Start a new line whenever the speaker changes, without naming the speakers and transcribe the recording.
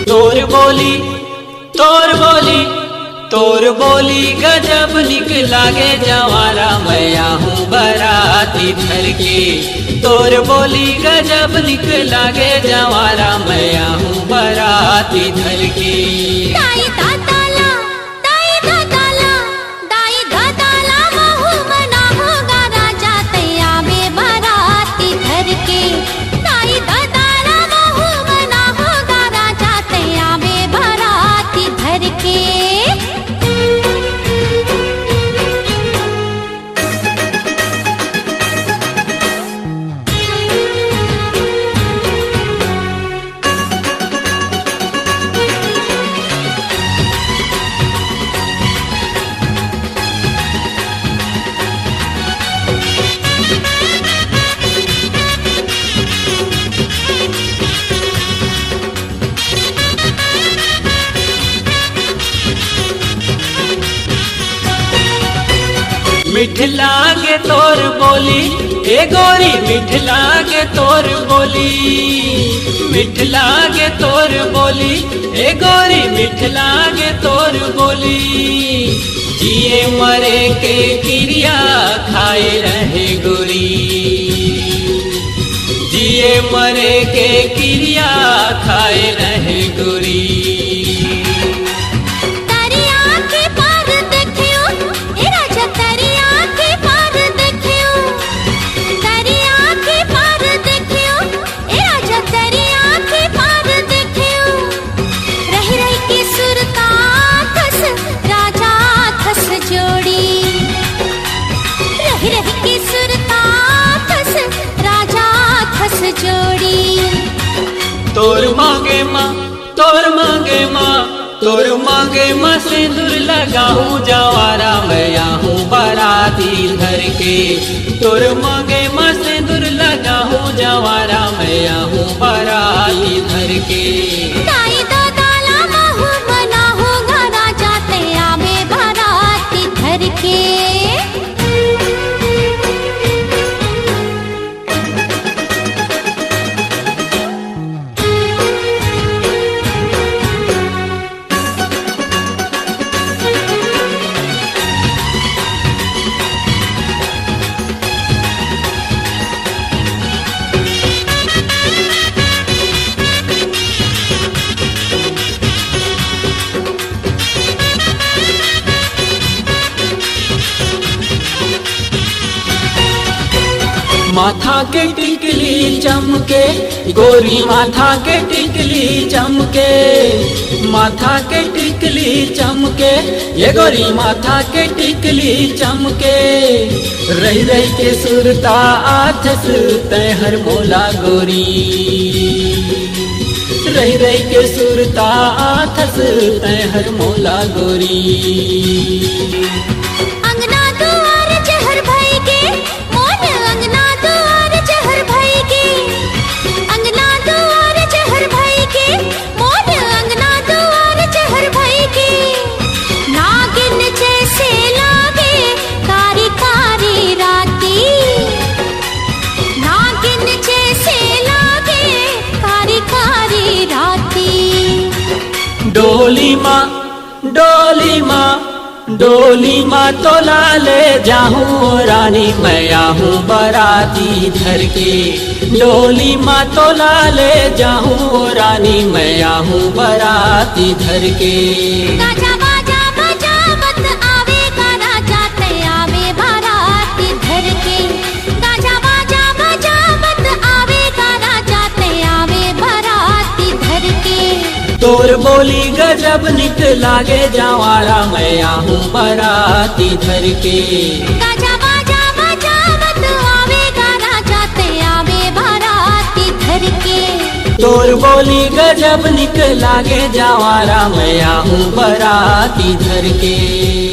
तोर बोली तोर बोली तोर बोली गजब निक लागे जवारा मैं हूँ बराती भर के। तोर बोली गजब निक लागे जवारा मैं हूँ बराती भर के।
दाई दादाला महू मना होगा राजा तैया में बराती धर के। दाई दादाला महू मना होगा राजा तैया में बराती धर के।
मिठ लागे तोर बोली ए गोरी मिठ लागे तोर बोली। मिठ लागे तोर बोली ए गोरी मिठ लागे तोर बोली। जिए मरे के क्रिया खाए रहे गोरी। जिए मरे के क्रिया खाए रहे गोरी। तोर मांगे माँ तोर मांगे माँ तोर मांगे माँ सिंदूर लगाऊं जवारा मैं हूँ बराती धर के। तोर मांगे माँ सिंदूर लगाऊं जवारा मैं हूँ बराती धर के।
दाई दादाला महू मना होगा राजा तैया में बराती धर के।
माथा के टिकली चमके गोरी माथा के टिकली चमके। माथा के टिकली चमके ये गोरी माथा के टिकली चमके। रही रही के सुरता आथस तय हर मोला गोरी। रही रही के सुरता आथस तय हर मोला गोरी। डोली माँ डोली माँ डोली माँ तो लाले जाहूँ रानी मैं हूँ बराती धर के। डोली माँ तो लाले जाहूँ रानी मैं हूँ बराती धर के।
गाजा बाजा बजावत आवेगा राजा तैया में बराती धर के। गाजा बाजा बजावत आवेगा राजा तैया में बराती धर के।
तोर बोली गजब निक लागे जवारा मैं हूँ बराती धर के।
गाजा बाजा बजावत आवेगा राजा तैया
तोर बोली गजब निक लागे जवारा, मैं आहूँ बराती धर के।